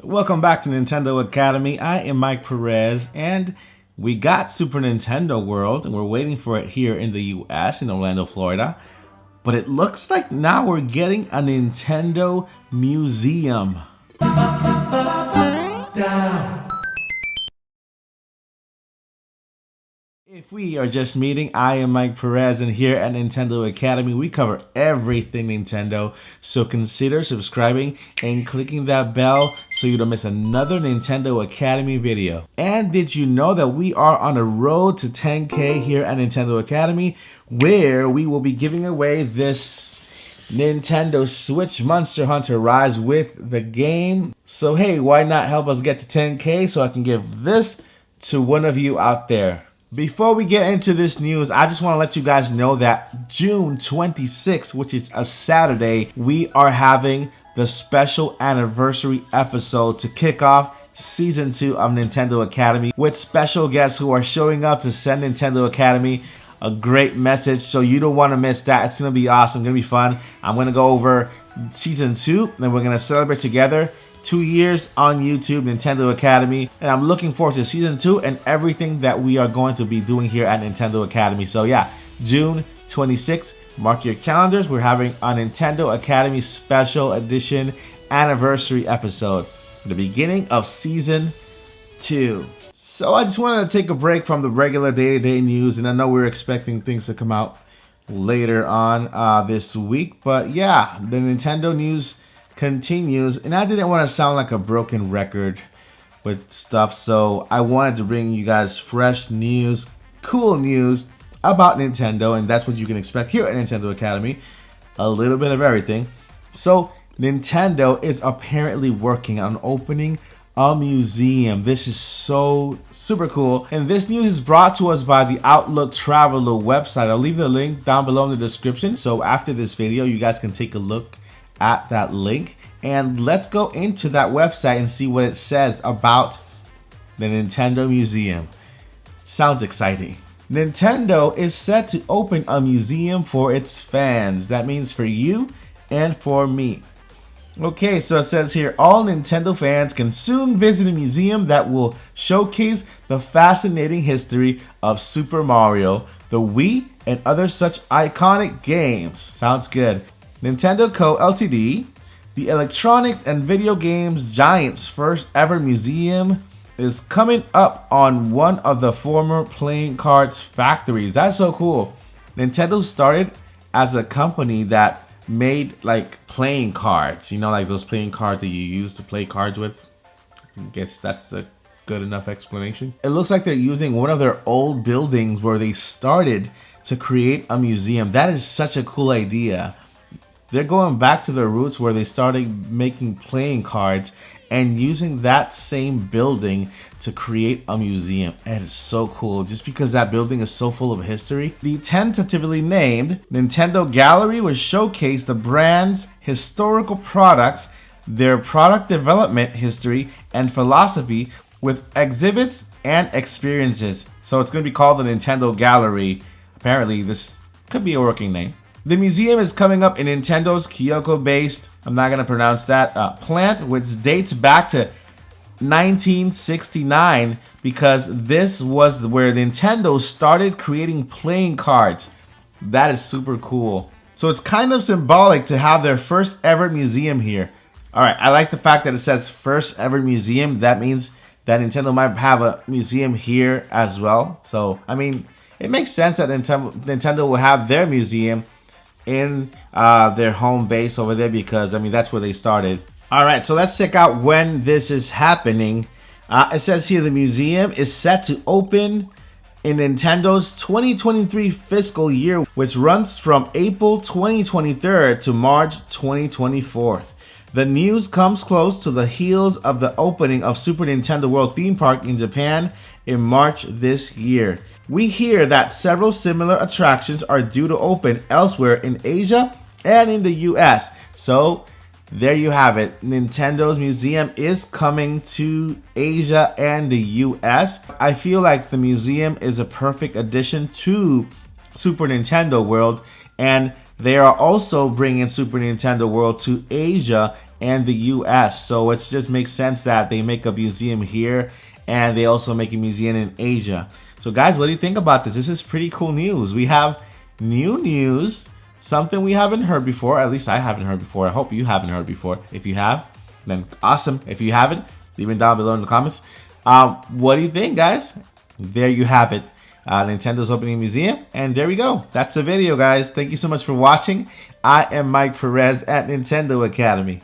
Welcome back to Nintendo Academy. I am Mike Perez, and we got Super Nintendo World, and we're waiting for it here in the US, in Orlando, Florida. But it looks like now we're getting a Nintendo Museum. If we are just meeting, I am Mike Perez, and here at Nintendo Academy, we cover everything Nintendo. So consider subscribing and clicking that bell so you don't miss another Nintendo Academy video. And did you know that we are on a road to 10K here at Nintendo Academy, where we will be giving away this Nintendo Switch Monster Hunter Rise with the game. So hey, why not help us get to 10K so I can give this to one of you out there. Before we get into this news, I just want to let you guys know that June 26th, which is a Saturday, we are having the special anniversary episode to kick off Season 2 of Nintendo Academy with special guests who are showing up to send Nintendo Academy a great message. So you don't want to miss that. It's going to be awesome. It's going to be fun. I'm going to go over Season 2 and we're going to celebrate together. 2 years on YouTube, Nintendo Academy, and I'm looking forward to Season 2 and everything that we are going to be doing here at Nintendo Academy. So yeah, June 26th, mark your calendars. We're having a Nintendo Academy Special Edition Anniversary episode, the beginning of Season 2. So I just wanted to take a break from the regular day-to-day news, and I know we're expecting things to come out later on this week, but yeah, the Nintendo news continues, and I didn't want to sound like a broken record with stuff, so I wanted to bring you guys fresh news, cool news about Nintendo, and that's what you can expect here at Nintendo Academy, a little bit of everything. So Nintendo is apparently working on opening a museum. This is so super cool, and this news is brought to us by the Outlook Traveler website. I'll leave the link down below in the description, so after this video you guys can take a look at that link, and let's go into that website and see what it says about the Nintendo Museum. Sounds exciting. Nintendo is set to open a museum for its fans. That means for you and for me. Okay, so it says here, all Nintendo fans can soon visit a museum that will showcase the fascinating history of Super Mario, the Wii, and other such iconic games. Sounds good. Nintendo Co. Ltd., the electronics and video games giant's first ever museum, is coming up on one of the former playing cards factories. That's so cool. Nintendo started as a company that made like playing cards, you know, like those playing cards that you use to play cards with. I guess that's a good enough explanation. It looks like they're using one of their old buildings where they started to create a museum. That is such a cool idea. They're going back to their roots where they started making playing cards and using that same building to create a museum. And it's so cool just because that building is so full of history. The tentatively named Nintendo Gallery will showcase the brand's historical products, their product development history and philosophy with exhibits and experiences. So it's going to be called the Nintendo Gallery. Apparently this could be a working name. The museum is coming up in Nintendo's Kyoto-based, I'm not going to pronounce that, plant, which dates back to 1969 because this was where Nintendo started creating playing cards. That is super cool. So it's kind of symbolic to have their first ever museum here. Alright, I like the fact that it says first ever museum. That means that Nintendo might have a museum here as well. So, I mean, it makes sense that Nintendo will have their museum in their home base over there because, I mean, that's where they started. All right, so let's check out when this is happening. It says here the museum is set to open in Nintendo's 2023 fiscal year, which runs from April 2023 to March 2024. The news comes close to the heels of the opening of Super Nintendo World theme park in Japan in March this year. We hear that several similar attractions are due to open elsewhere in Asia and in the US. So there you have it. Nintendo's museum is coming to Asia and the US. I feel like the museum is a perfect addition to Super Nintendo World, and they are also bringing Super Nintendo World to Asia and the US. So it just makes sense that they make a museum here and they also make a museum in Asia. So guys, what do you think about this? This is pretty cool news. We have new news, something we haven't heard before. At least I haven't heard before. I hope you haven't heard before. If you have, then awesome. If you haven't, leave it down below in the comments. What do you think, guys? There you have it. Nintendo's opening a museum, and there we go. That's the video, guys. Thank you so much for watching. I am Mike Perez at Nintendo Academy.